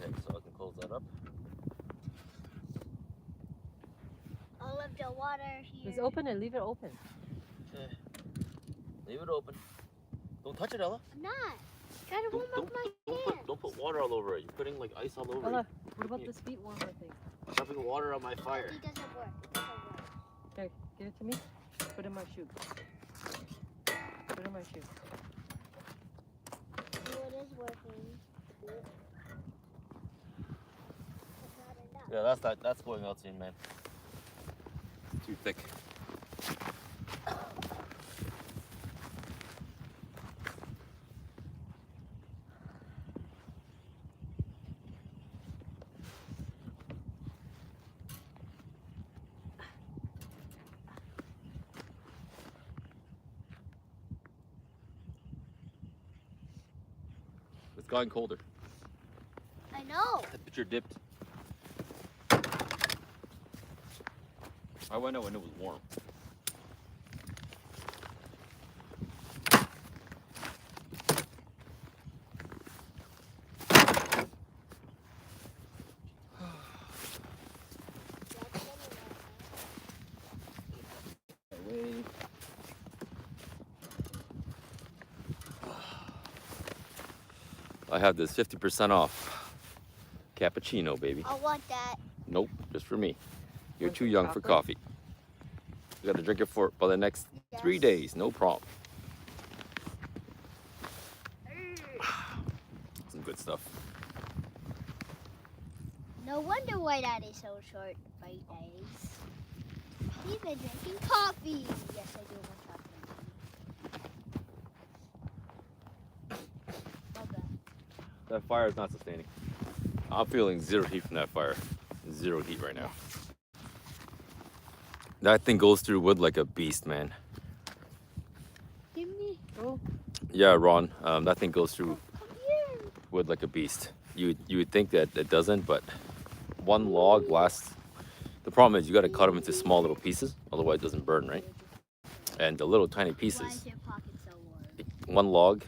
[SPEAKER 1] Okay, so I can close that up.
[SPEAKER 3] All of the water here.
[SPEAKER 4] Just open it. Leave it open.
[SPEAKER 1] Okay. Leave it open. Don't touch it, Ella.
[SPEAKER 3] I'm not. Try to warm up my hands.
[SPEAKER 1] Don't put water all over it. You're putting like ice all over
[SPEAKER 4] Ella,
[SPEAKER 1] it.
[SPEAKER 4] what about this feet warmer thing?
[SPEAKER 1] Dumping water on my fire.
[SPEAKER 3] It doesn't work. It doesn't work.
[SPEAKER 4] Okay, give it to me. Put it in my shoe. Put it in my shoe.
[SPEAKER 3] Oh, it is working. It's not enough.
[SPEAKER 1] Yeah, that's going out soon, man. It's too thick. It's gotten colder.
[SPEAKER 3] I know.
[SPEAKER 1] Temperature dipped. I went out when it was warm. Away. I have this 50% off cappuccino, baby.
[SPEAKER 3] I want that.
[SPEAKER 1] Nope, just for me. You're
[SPEAKER 4] Want
[SPEAKER 1] too
[SPEAKER 4] some
[SPEAKER 1] young for
[SPEAKER 4] chocolate?
[SPEAKER 1] coffee. You gotta drink it for the next 3
[SPEAKER 3] Yes.
[SPEAKER 1] days, no problem. Some good stuff.
[SPEAKER 3] No wonder why Daddy's so short by days. He's been drinking coffee. Yes, I do want chocolate. Okay.
[SPEAKER 1] That fire is not sustaining. I'm feeling zero heat from that fire. Zero heat right now. That thing goes through wood like a beast, man.
[SPEAKER 3] Give me.
[SPEAKER 4] Oh,
[SPEAKER 1] Yeah, Ron, that thing goes through
[SPEAKER 3] Come here.
[SPEAKER 1] wood like a beast. You would think that it doesn't, but one log lasts. The problem is you got to cut them into small little pieces, otherwise it doesn't burn, right? And the little tiny
[SPEAKER 3] Why
[SPEAKER 1] pieces,
[SPEAKER 3] is your pocket so warm?
[SPEAKER 1] one log,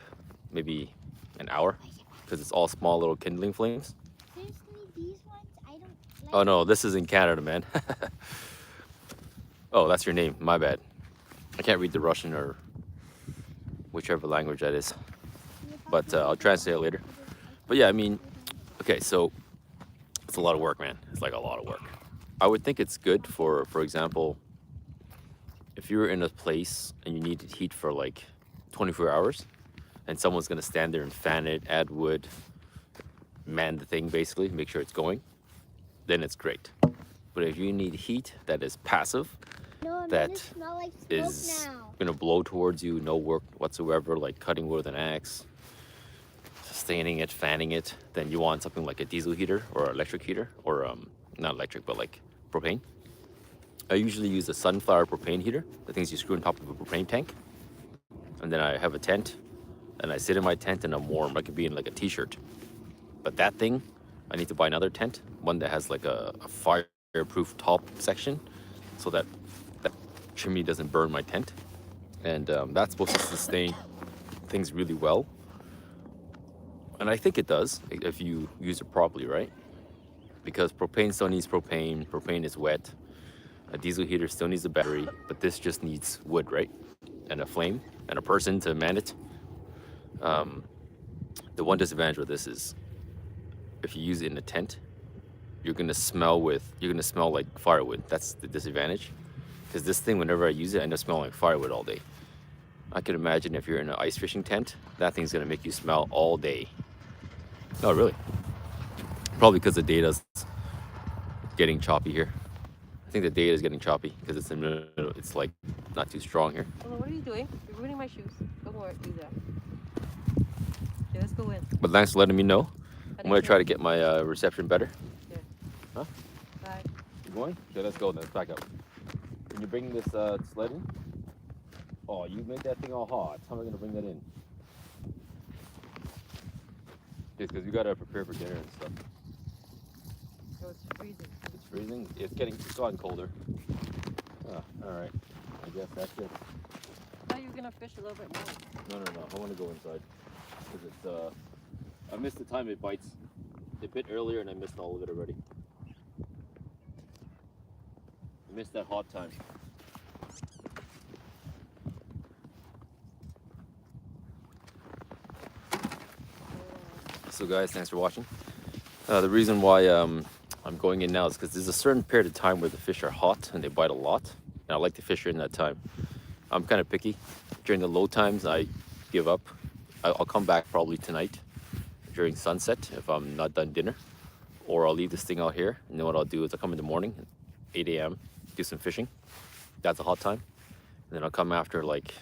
[SPEAKER 1] maybe an hour, because it's all small little kindling flames.
[SPEAKER 3] Seriously, these ones I don't like.
[SPEAKER 1] Oh no, this is in Canada, man. Oh, that's your name. My bad. I can't read the Russian or whichever language that is. But I'll translate it later. But yeah, I mean, okay, so it's a lot of work, man. It's like a lot of work. I would think it's good for example, if you're in a place and you need heat for like 24 hours and someone's gonna stand there and fan it, add wood, man the thing basically, make sure it's going, then it's great. But if you need heat that is passive,
[SPEAKER 3] No, I'm
[SPEAKER 1] that
[SPEAKER 3] gonna smell like smoke
[SPEAKER 1] is
[SPEAKER 3] now.
[SPEAKER 1] gonna blow towards you, no work whatsoever, like cutting wood with an axe, sustaining it, fanning it, then you want something like a diesel heater or electric heater, or not electric, but like propane. I usually use a sunflower propane heater, the things you screw on top of a propane tank. And then I have a tent, and I sit in my tent and I'm warm. I could be in like a t-shirt. But that thing, I need to buy another tent, one that has like a fireproof top section, so that chimney doesn't burn my tent. And that's supposed to sustain things really well. And I think it does if you use it properly, right? Because propane still needs propane. Propane is wet. A diesel heater still needs a battery, but this just needs wood, right? And a flame and a person to man it. The one disadvantage with this is if you use it in a tent, you're gonna smell like firewood. That's the disadvantage. Because this thing, whenever I use it, I end up smelling like firewood all day. I can imagine if you're in an ice fishing tent, that thing's gonna make you smell all day. Oh, really? Probably because the data's getting choppy here. I think the data is getting choppy because it's in the middle. It's like not too strong here.
[SPEAKER 4] well, what are you doing? You're ruining my shoes. Don't worry, do that. Okay, let's go in.
[SPEAKER 1] But thanks for letting me know.
[SPEAKER 4] How
[SPEAKER 1] I'm
[SPEAKER 4] do
[SPEAKER 1] gonna
[SPEAKER 4] you
[SPEAKER 1] try to
[SPEAKER 4] feel?
[SPEAKER 1] get my reception better.
[SPEAKER 4] Yeah.
[SPEAKER 1] Huh?
[SPEAKER 4] Bye.
[SPEAKER 1] You going? Okay, let's go. Let's back up. Can you bring this sled in? Oh, you make that thing all hot. How am I gonna bring that in? Just because you gotta prepare for dinner and stuff.
[SPEAKER 4] Oh, it's freezing.
[SPEAKER 1] It's freezing. It's gotten colder. Oh, all right. I guess that's it.
[SPEAKER 4] I thought you were gonna fish a little bit more.
[SPEAKER 1] No. I want to go inside because it's. I missed the time it bites. It bit earlier and I missed all of it already. I missed that hot time. So guys, thanks for watching. The reason why I'm going in now is because there's a certain period of time where the fish are hot and they bite a lot. And I like to fish during that time. I'm kind of picky. During the low times, I give up. I'll come back probably tonight during sunset if I'm not done dinner. Or I'll leave this thing out here. And then what I'll do is I'll come in the morning, 8 a.m., do some fishing. That's a hot time. And then I'll come after like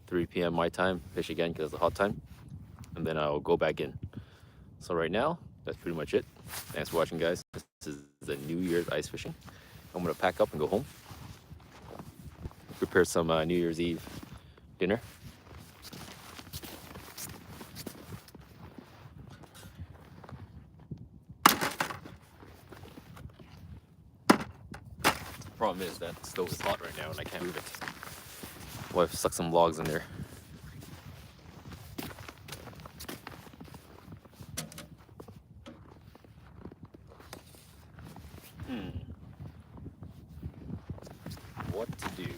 [SPEAKER 1] 3 p.m. my time, fish again because it's a hot time. And then I'll go back in. So right now, that's pretty much it. Thanks for watching, guys. This is the New Year's ice fishing. I'm gonna pack up and go home. Prepare some New Year's Eve dinner. Problem is that stove is hot right now and I can't move it. Wife stuck some logs in there. What to do?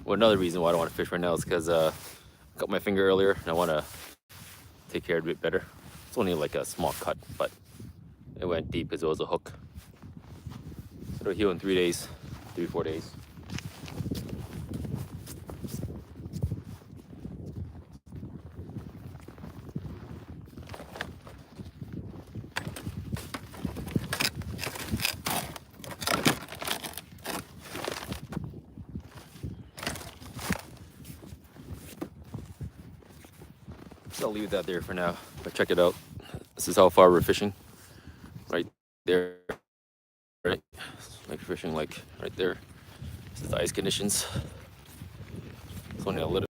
[SPEAKER 1] Well, another reason why I don't want to fish right now is because cut my finger earlier and I want to take care of it better. It's only like a small cut, but it went deep because it was a hook. It'll heal in 3 days, 3-4 days. So I'll leave that there for now, but check it out. This is how far we're fishing, right there, right? Like fishing like right there. This is the ice conditions. It's only a little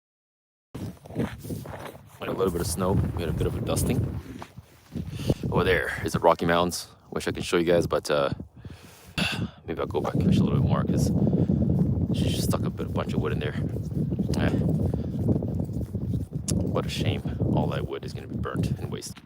[SPEAKER 1] bit of snow. We had a bit of a dusting. Over there is the Rocky Mountains. Wish I could show you guys, but maybe I'll go back and fish a little bit more because she just stuck a bunch of wood in there. What a shame. All that wood is going to be burnt and wasted.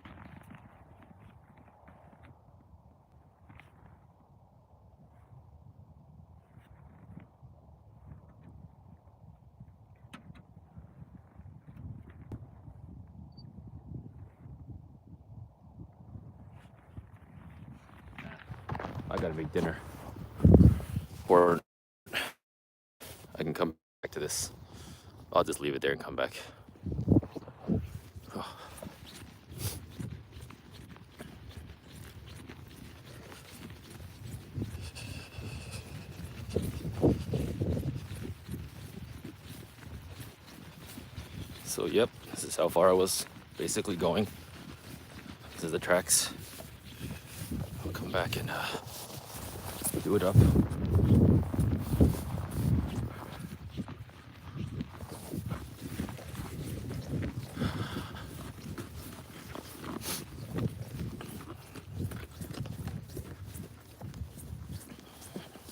[SPEAKER 1] I gotta make dinner, or I can come back to this. I'll just leave it there and come back. Oh. So yep, this is how far I was basically going. This is the tracks. I'll come back and do it up.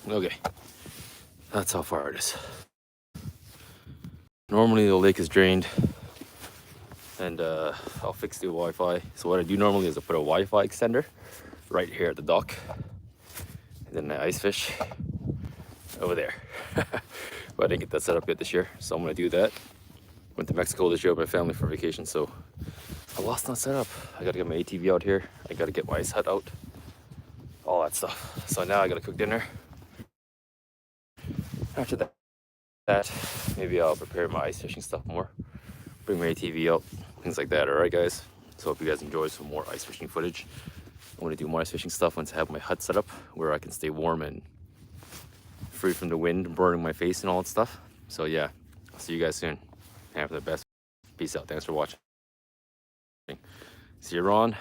[SPEAKER 1] Okay, that's how far it is. Normally the lake is drained and I'll fix the Wi-Fi. So what I do normally is I put a Wi-Fi extender right here at the dock. And then I ice fish over there. But I didn't get that set up yet this year, so I'm gonna do that. Went to Mexico this year with my family for vacation, so a lot's not set up. I gotta get my ATV out here. I gotta get my ice hut out. All that stuff. So now I gotta cook dinner. After that, maybe I'll prepare my ice fishing stuff more. Bring my ATV out, things like that. All right, guys. So hope you guys enjoy some more ice fishing footage. I'm gonna do more ice fishing stuff once I have my hut set up where I can stay warm and free from the wind burning my face and all that stuff. So yeah, I'll see you guys soon. Have the best. Peace out. Thanks for watching. See you, Ron.